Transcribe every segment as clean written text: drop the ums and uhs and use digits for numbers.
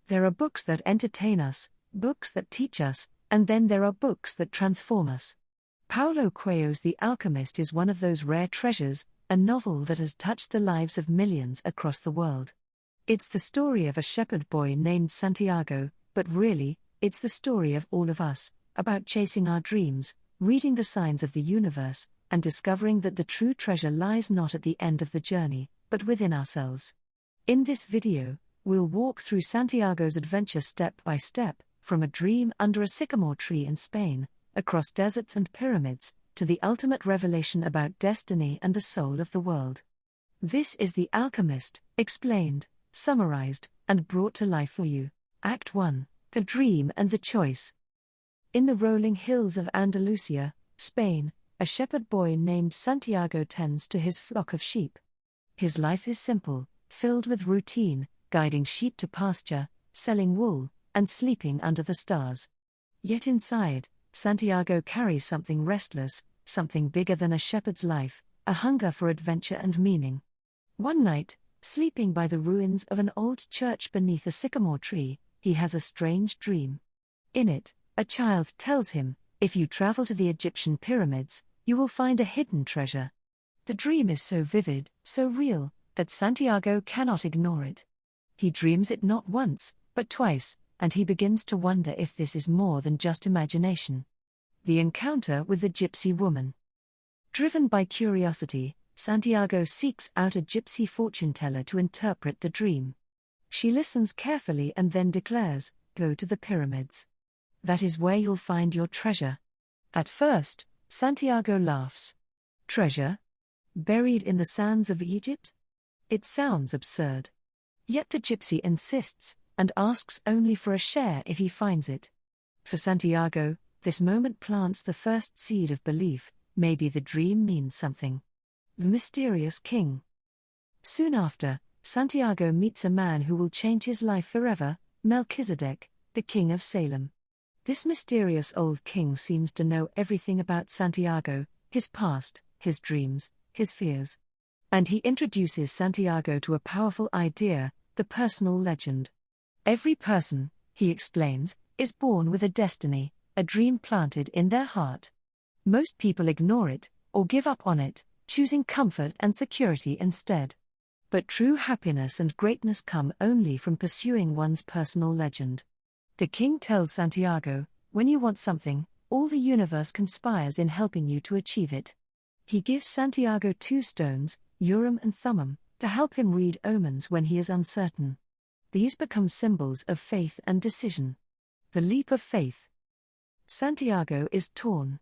There are books that entertain us, books that teach us, and then there are books that transform us. Paulo Coelho's The Alchemist is one of those rare treasures, a novel that has touched the lives of millions across the world. It's the story of a shepherd boy named Santiago, but really, it's the story of all of us, about chasing our dreams, reading the signs of the universe, and discovering that the true treasure lies not at the end of the journey, but within ourselves. In this video, we'll walk through Santiago's adventure step by step, from a dream under a sycamore tree in Spain, across deserts and pyramids, to the ultimate revelation about destiny and the soul of the world. This is The Alchemist, explained, summarized, and brought to life for you. Act 1, The Dream and the Choice. In the rolling hills of Andalusia, Spain, a shepherd boy named Santiago tends to his flock of sheep. His life is simple, filled with routine, guiding sheep to pasture, selling wool, and sleeping under the stars. Yet inside, Santiago carries something restless, something bigger than a shepherd's life, a hunger for adventure and meaning. One night, sleeping by the ruins of an old church beneath a sycamore tree, he has a strange dream. In it, a child tells him, if you travel to the Egyptian pyramids, you will find a hidden treasure. The dream is so vivid, so real, that Santiago cannot ignore it. He dreams it not once, but twice, and he begins to wonder if this is more than just imagination. The encounter with the gypsy woman. Driven by curiosity, Santiago seeks out a gypsy fortune-teller to interpret the dream. She listens carefully and then declares, "Go to the pyramids. That is where you'll find your treasure." At first, Santiago laughs. Treasure? Buried in the sands of Egypt? It sounds absurd. Yet the gypsy insists, and asks only for a share if he finds it. For Santiago, this moment plants the first seed of belief, maybe the dream means something. The mysterious king. Soon after, Santiago meets a man who will change his life forever, Melchizedek, the king of Salem. This mysterious old king seems to know everything about Santiago, his past, his dreams, his fears. And he introduces Santiago to a powerful idea, the personal legend. Every person, he explains, is born with a destiny, a dream planted in their heart. Most people ignore it, or give up on it, choosing comfort and security instead. But true happiness and greatness come only from pursuing one's personal legend. The king tells Santiago, when you want something, all the universe conspires in helping you to achieve it. He gives Santiago 2 stones, Urim and Thummim, to help him read omens when he is uncertain. These become symbols of faith and decision. The leap of faith. Santiago is torn.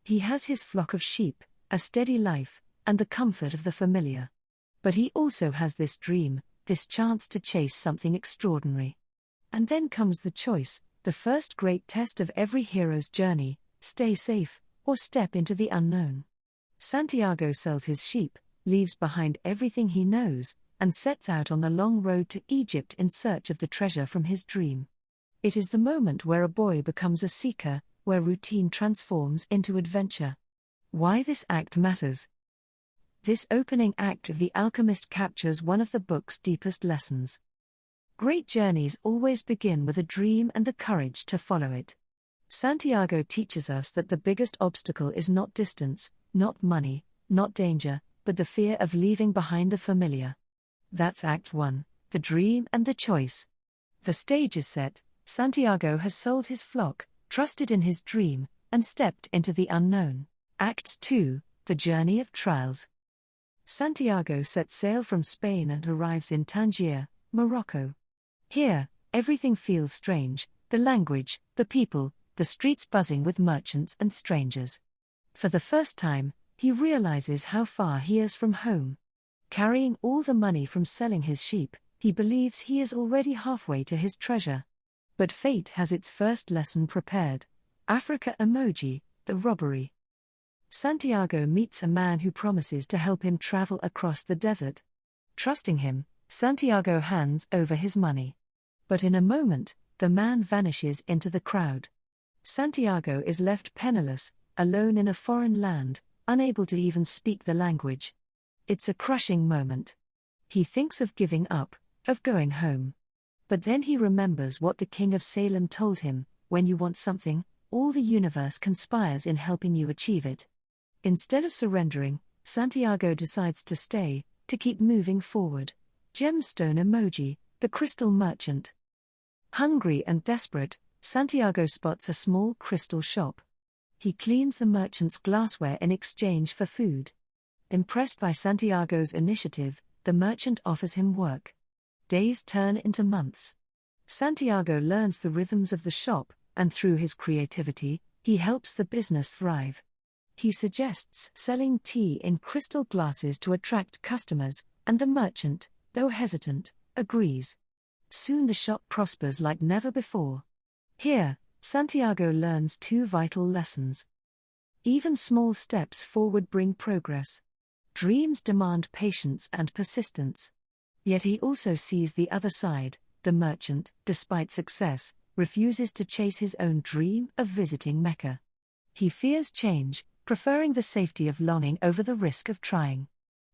He has his flock of sheep, a steady life, and the comfort of the familiar. But he also has this dream, this chance to chase something extraordinary. And then comes the choice, the first great test of every hero's journey: stay safe, or step into the unknown. Santiago sells his sheep, leaves behind everything he knows, and sets out on the long road to Egypt in search of the treasure from his dream. It is the moment where a boy becomes a seeker, where routine transforms into adventure. Why this act matters. This opening act of The Alchemist captures one of the book's deepest lessons. Great journeys always begin with a dream and the courage to follow it. Santiago teaches us that the biggest obstacle is not distance, not money, not danger, but the fear of leaving behind the familiar. That's Act 1, The Dream and the Choice. The stage is set, Santiago has sold his flock, trusted in his dream, and stepped into the unknown. Act 2, The Journey of Trials. Santiago sets sail from Spain and arrives in Tangier, Morocco. Here, everything feels strange, the language, the people, the streets buzzing with merchants and strangers. For the first time, he realizes how far he is from home. Carrying all the money from selling his sheep, he believes he is already halfway to his treasure. But fate has its first lesson prepared. Africa emoji, the robbery. Santiago meets a man who promises to help him travel across the desert. Trusting him, Santiago hands over his money. But in a moment, the man vanishes into the crowd. Santiago is left penniless, alone in a foreign land, unable to even speak the language. It's a crushing moment. He thinks of giving up, of going home. But then he remembers what the king of Salem told him: when you want something, all the universe conspires in helping you achieve it. Instead of surrendering, Santiago decides to stay, to keep moving forward. Gemstone emoji, the crystal merchant. Hungry and desperate, Santiago spots a small crystal shop. He cleans the merchant's glassware in exchange for food. Impressed by Santiago's initiative, the merchant offers him work. Days turn into months. Santiago learns the rhythms of the shop, and through his creativity, he helps the business thrive. He suggests selling tea in crystal glasses to attract customers, and the merchant, though hesitant, agrees. Soon the shop prospers like never before. Here, Santiago learns two vital lessons. Even small steps forward bring progress. Dreams demand patience and persistence. Yet he also sees the other side. The merchant, despite success, refuses to chase his own dream of visiting Mecca. He fears change, preferring the safety of longing over the risk of trying.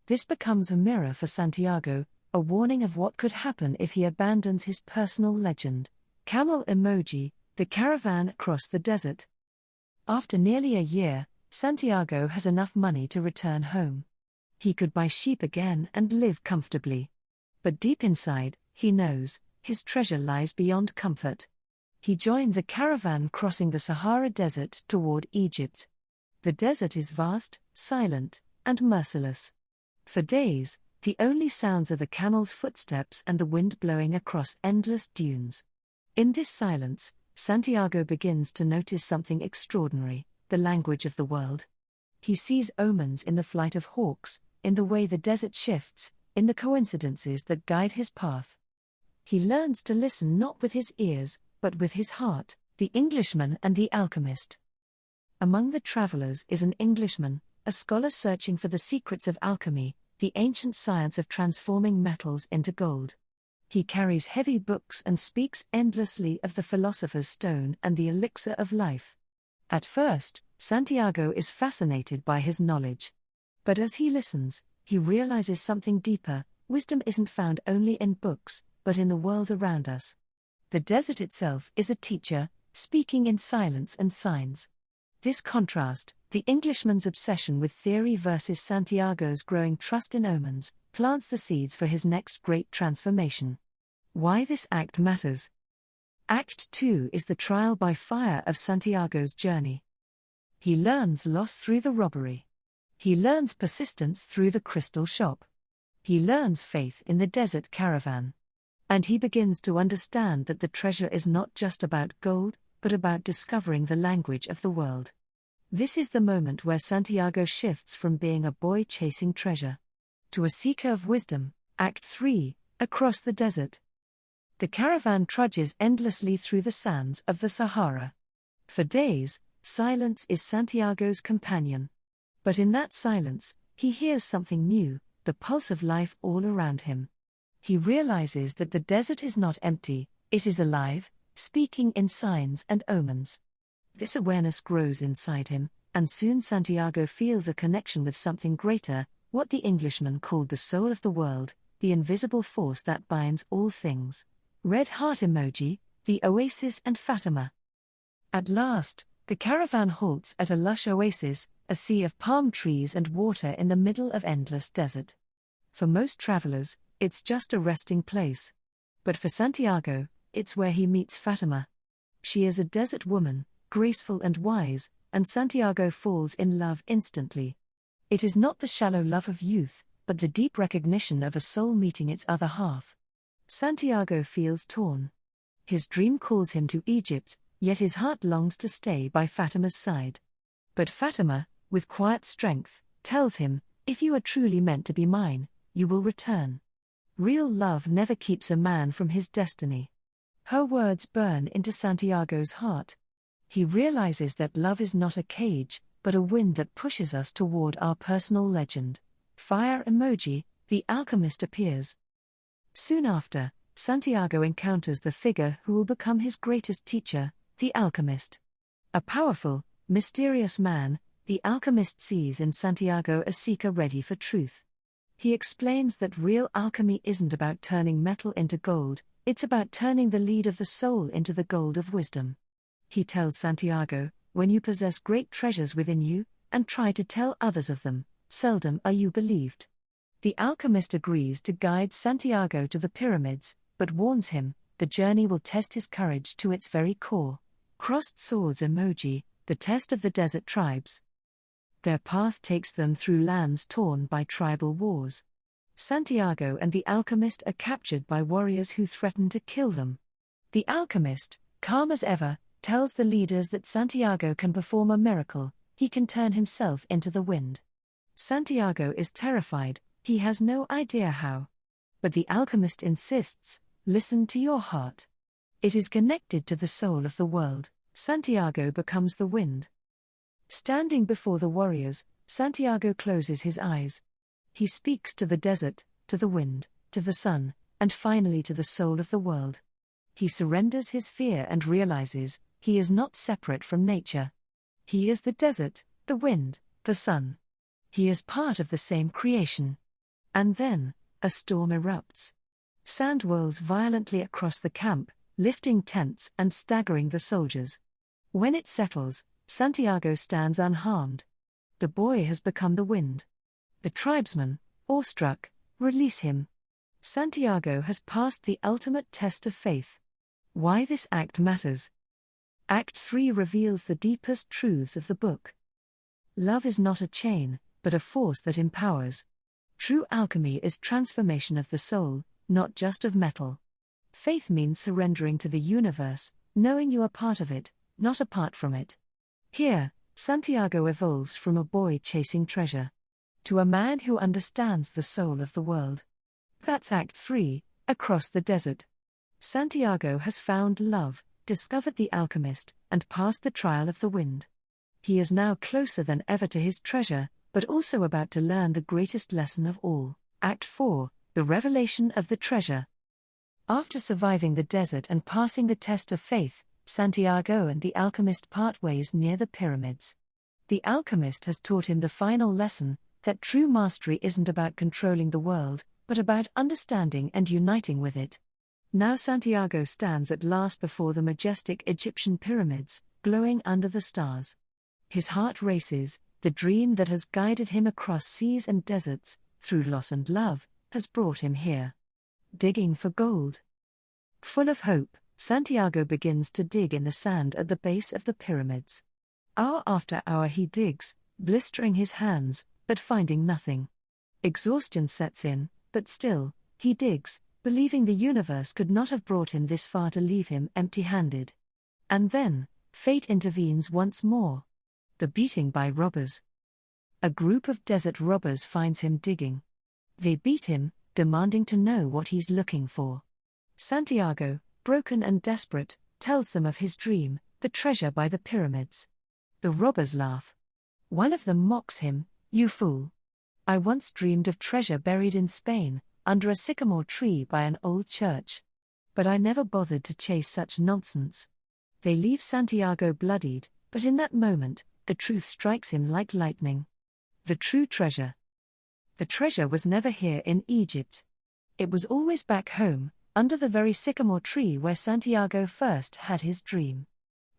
This becomes a mirror for Santiago, a warning of what could happen if he abandons his personal legend. Camel emoji, the caravan across the desert. After nearly a year, Santiago has enough money to return home. He could buy sheep again and live comfortably. But deep inside, he knows, his treasure lies beyond comfort. He joins a caravan crossing the Sahara Desert toward Egypt. The desert is vast, silent, and merciless. For days, the only sounds are the camel's footsteps and the wind blowing across endless dunes. In this silence, Santiago begins to notice something extraordinary: the language of the world. He sees omens in the flight of hawks, in the way the desert shifts, in the coincidences that guide his path. He learns to listen not with his ears, but with his heart. The Englishman and the Alchemist. Among the travelers is an Englishman, a scholar searching for the secrets of alchemy, the ancient science of transforming metals into gold. He carries heavy books and speaks endlessly of the philosopher's stone and the elixir of life. At first, Santiago is fascinated by his knowledge. But as he listens, he realizes something deeper: wisdom isn't found only in books, but in the world around us. The desert itself is a teacher, speaking in silence and signs. This contrast, the Englishman's obsession with theory versus Santiago's growing trust in omens, plants the seeds for his next great transformation. Why this act matters. Act 2 is the trial by fire of Santiago's journey. He learns loss through the robbery. He learns persistence through the crystal shop. He learns faith in the desert caravan. And he begins to understand that the treasure is not just about gold, but about discovering the language of the world. This is the moment where Santiago shifts from being a boy chasing treasure to a seeker of wisdom. Act 3, across the desert. The caravan trudges endlessly through the sands of the Sahara. For days, silence is Santiago's companion. But in that silence, he hears something new, the pulse of life all around him. He realizes that the desert is not empty, it is alive, speaking in signs and omens. This awareness grows inside him, and soon Santiago feels a connection with something greater, what the Englishman called the soul of the world, the invisible force that binds all things. Red heart emoji, the oasis and Fatima. At last, the caravan halts at a lush oasis, a sea of palm trees and water in the middle of endless desert. For most travelers, it's just a resting place. But for Santiago, it's where he meets Fatima. She is a desert woman, graceful and wise, and Santiago falls in love instantly. It is not the shallow love of youth, but the deep recognition of a soul meeting its other half. Santiago feels torn. His dream calls him to Egypt, yet his heart longs to stay by Fatima's side. But Fatima, with quiet strength, tells him, "If you are truly meant to be mine, you will return." Real love never keeps a man from his destiny. Her words burn into Santiago's heart. He realizes that love is not a cage, but a wind that pushes us toward our personal legend. Fire emoji, the alchemist appears. Soon after, Santiago encounters the figure who will become his greatest teacher, the alchemist. A powerful, mysterious man, the alchemist sees in Santiago a seeker ready for truth. He explains that real alchemy isn't about turning metal into gold, It's about turning the lead of the soul into the gold of wisdom. He tells Santiago, when you possess great treasures within you, and try to tell others of them, seldom are you believed. The alchemist agrees to guide Santiago to the pyramids, but warns him, the journey will test his courage to its very core. Crossed swords emoji, the test of the desert tribes. Their path takes them through lands torn by tribal wars. Santiago and the alchemist are captured by warriors who threaten to kill them. The alchemist, calm as ever, tells the leaders that Santiago can perform a miracle, he can turn himself into the wind. Santiago is terrified, he has no idea how. But the alchemist insists, listen to your heart. It is connected to the soul of the world. Santiago becomes the wind. Standing before the warriors, Santiago closes his eyes. He speaks to the desert, to the wind, to the sun, and finally to the soul of the world. He surrenders his fear and realizes, he is not separate from nature. He is the desert, the wind, the sun. He is part of the same creation. And then, a storm erupts. Sand whirls violently across the camp, lifting tents and staggering the soldiers. When it settles, Santiago stands unharmed. The boy has become the wind. The tribesmen, awestruck, release him. Santiago has passed the ultimate test of faith. Why this act matters. Act 3 reveals the deepest truths of the book. Love is not a chain, but a force that empowers. True alchemy is transformation of the soul, not just of metal. Faith means surrendering to the universe, knowing you are part of it, not apart from it. Here, Santiago evolves from a boy chasing treasure to a man who understands the soul of the world. That's Act 3, Across the Desert. Santiago has found love, discovered the alchemist, and passed the trial of the wind. He is now closer than ever to his treasure, but also about to learn the greatest lesson of all, Act 4, The Revelation of the Treasure. After surviving the desert and passing the test of faith, Santiago and the alchemist part ways near the pyramids. The alchemist has taught him the final lesson, that true mastery isn't about controlling the world, but about understanding and uniting with it. Now Santiago stands at last before the majestic Egyptian pyramids, glowing under the stars. His heart races, the dream that has guided him across seas and deserts, through loss and love, has brought him here. Digging for gold. Full of hope, Santiago begins to dig in the sand at the base of the pyramids. Hour after hour he digs, blistering his hands, but finding nothing. Exhaustion sets in, but still, he digs, believing the universe could not have brought him this far to leave him empty-handed. And then, fate intervenes once more. The beating by robbers. A group of desert robbers finds him digging. They beat him, demanding to know what he's looking for. Santiago, broken and desperate, tells them of his dream, the treasure by the pyramids. The robbers laugh. One of them mocks him, "You fool. I once dreamed of treasure buried in Spain, under a sycamore tree by an old church. But I never bothered to chase such nonsense." They leave Santiago bloodied, but in that moment, the truth strikes him like lightning. The true treasure. The treasure was never here in Egypt. It was always back home, under the very sycamore tree where Santiago first had his dream.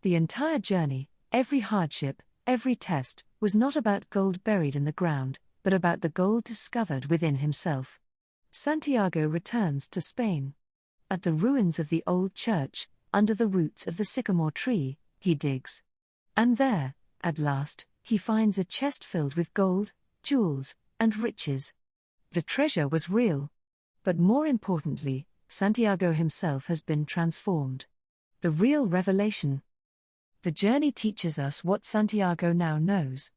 The entire journey, every hardship, every test, was not about gold buried in the ground, but about the gold discovered within himself. Santiago returns to Spain. At the ruins of the old church, under the roots of the sycamore tree, he digs. And there, at last, he finds a chest filled with gold, jewels, and riches. The treasure was real. But more importantly, Santiago himself has been transformed. The real revelation. The journey teaches us what Santiago now knows.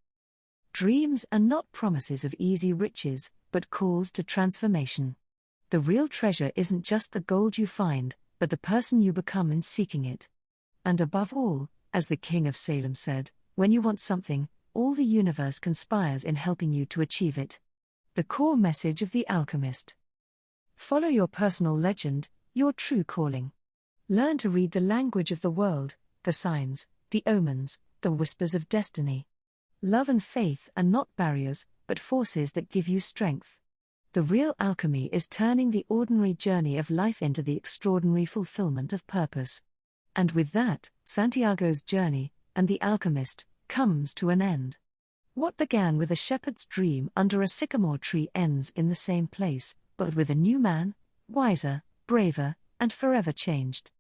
Dreams are not promises of easy riches, but calls to transformation. The real treasure isn't just the gold you find, but the person you become in seeking it. And above all, as the King of Salem said, when you want something, all the universe conspires in helping you to achieve it. The core message of The Alchemist. Follow your personal legend, your true calling. Learn to read the language of the world, the signs, the omens, the whispers of destiny. Love and faith are not barriers, but forces that give you strength. The real alchemy is turning the ordinary journey of life into the extraordinary fulfillment of purpose. And with that, Santiago's journey, and the alchemist, comes to an end. What began with a shepherd's dream under a sycamore tree ends in the same place, but with a new man, wiser, braver, and forever changed.